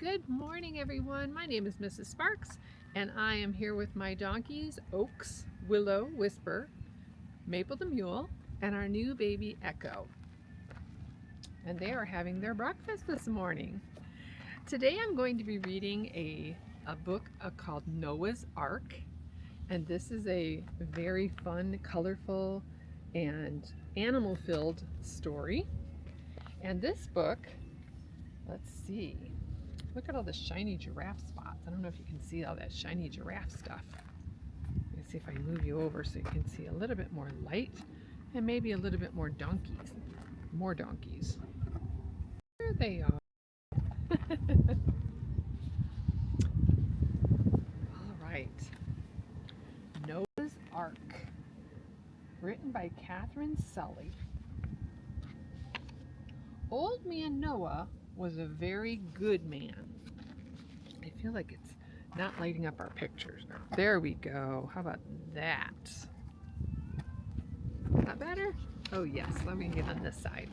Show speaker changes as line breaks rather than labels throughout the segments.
Good morning, everyone. My name is Mrs. Sparks, and I am here with my donkeys, Oaks, Willow, Whisper, Maple the Mule, and our new baby, Echo. And they are having their breakfast this morning. Today I'm going to be reading a book called Noah's Ark, and this is a very fun, colorful, and animal-filled story. And this book, let's see. Look at all the shiny giraffe spots. I don't know if you can see all that shiny giraffe stuff. Let me see if I move you over so you can see a little bit more light and maybe a little bit more donkeys. More donkeys. There they are. All right. Noah's Ark. Written by Katherine Sully. Old Man Noah was a very good man. I feel like it's not lighting up our pictures. There we go. How about that? Not better? Oh yes, let me get on this side.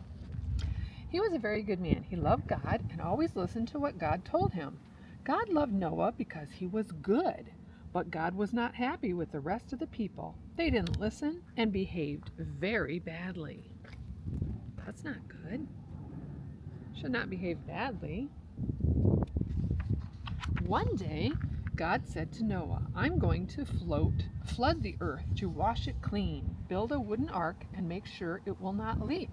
He was a very good man. He loved God and always listened to what God told him. God loved Noah because he was good, but God was not happy with the rest of the people. They didn't listen and behaved very badly. That's not good. Should not behave badly. One day, God said to Noah, I'm going to flood the earth to wash it clean, build a wooden ark, and make sure it will not leak.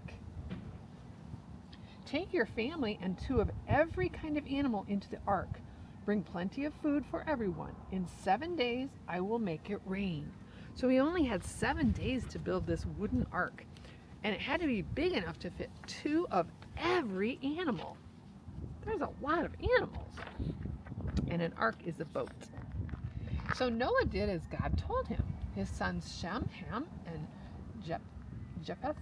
Take your family and 2 of every kind of animal into the ark. Bring plenty of food for everyone. In 7 days, I will make it rain. So he only had 7 days to build this wooden ark, and it had to be big enough to fit 2 of every animal. There's a lot of animals. And an ark is a boat. So Noah did as God told him. His sons Shem, Ham, and Japheth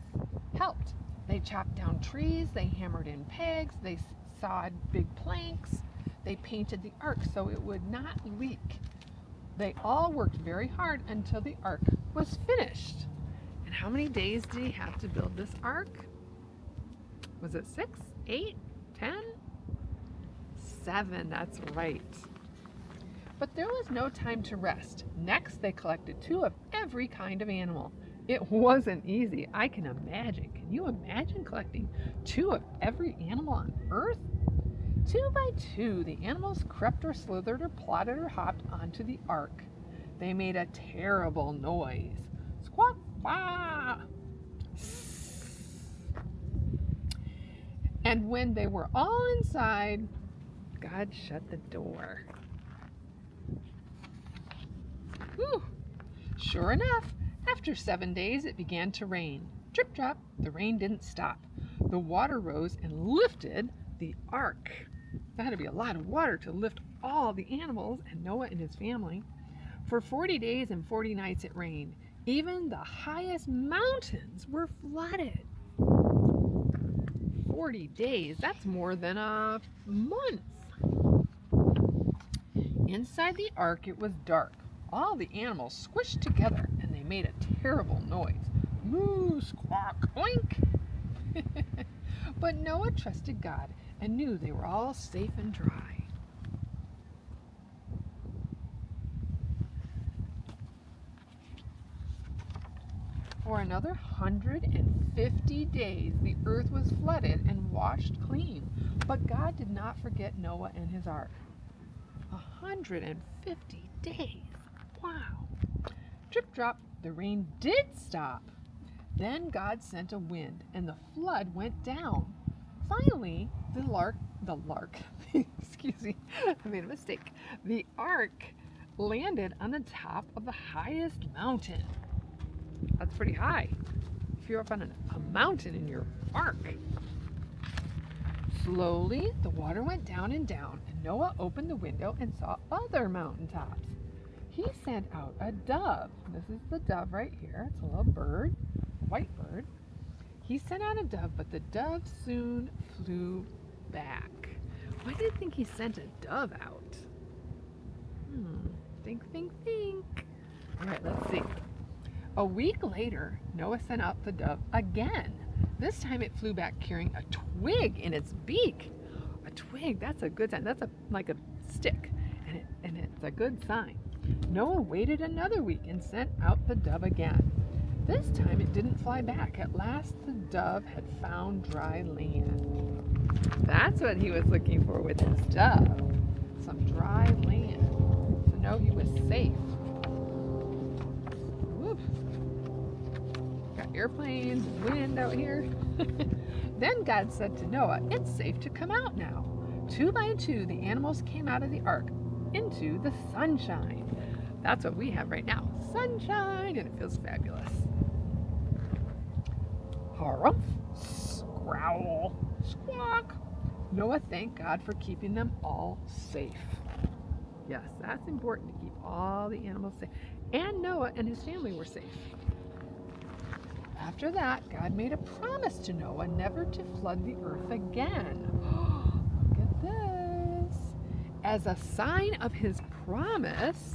helped. They chopped down trees, they hammered in pegs, they sawed big planks, they painted the ark so it would not leak. They all worked very hard until the ark was finished. And how many days did he have to build this ark? Was it 6, 8, 10? 7, that's right. But there was no time to rest. Next, they collected 2 of every kind of animal. It wasn't easy, I can imagine. Can you imagine collecting 2 of every animal on earth? 2 by 2, the animals crept or slithered or plodded or hopped onto the ark. They made a terrible noise. Squawk, bah! And when they were all inside, God shut the door. Whew. Sure enough, after 7 days it began to rain. Drip drop, the rain didn't stop. The water rose and lifted the ark. That had to be a lot of water to lift all the animals and Noah and his family. For 40 days and 40 nights it rained. Even the highest mountains were flooded. 40 days, that's more than a month. Inside the ark it was dark. All the animals squished together and they made a terrible noise. Moo, squawk, oink. But Noah trusted God and knew they were all safe and dry. For another 150 days, the earth was flooded and washed clean. But God did not forget Noah and his ark. 150 days. Wow. Drip drop, the rain did stop. Then God sent a wind and the flood went down. Finally, excuse me, I made a mistake. The ark landed on the top of the highest mountain. That's pretty high if you're up on a mountain in your ark. Slowly, the water went down and down, and Noah opened the window and saw other mountaintops. He sent out a dove. This is the dove right here. It's a little bird, a white bird. He sent out a dove, but the dove soon flew back. Why do you think he sent a dove out? Think, think, think. All right, let's see. A week later, Noah sent out the dove again. This time it flew back carrying a twig in its beak. A twig twig. That's a good sign. That's like a stick, and it's a good sign. Noah waited another week and sent out the dove again. This time it didn't fly back. At last the dove had found dry land. That's what he was looking for with his dove. Some dry land. So no, he was safe. Whoop. Got airplanes and wind out here. Then God said to Noah, it's safe to come out now. 2 by 2 the animals came out of the ark into the sunshine. That's what we have right now. Sunshine, and it feels fabulous. Harumph, growl, squawk. Noah thanked God for keeping them all safe. Yes, that's important to keep all the animals safe. And Noah and his family were safe. After that, God made a promise to Noah never to flood the earth again. Look at this. As a sign of his promise,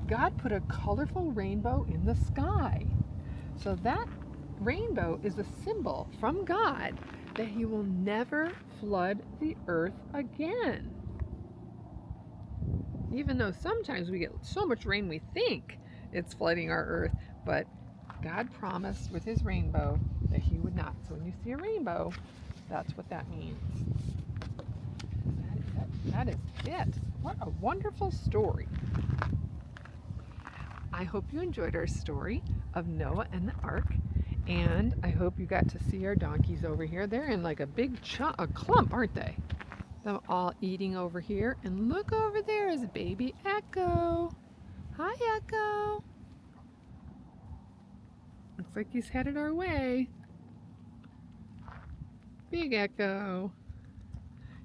God put a colorful rainbow in the sky. So that rainbow is a symbol from God that he will never flood the earth again. Even though sometimes we get so much rain we think it's flooding our earth, but God promised with his rainbow that he would not. So when you see a rainbow, that's what that means. That is it. What a wonderful story. I hope you enjoyed our story of Noah and the ark, and I hope you got to see our donkeys over here. They're in like a big a clump, aren't they? Them all eating over here, and look over there is baby Echo. Hi, Echo. Looks like he's headed our way. Big Echo.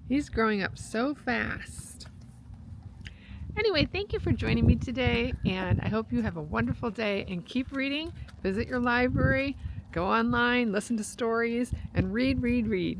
He's growing up so fast. Anyway, thank you for joining me today, and I hope you have a wonderful day, and keep reading. Visit your library, go online, listen to stories, and read, read, read.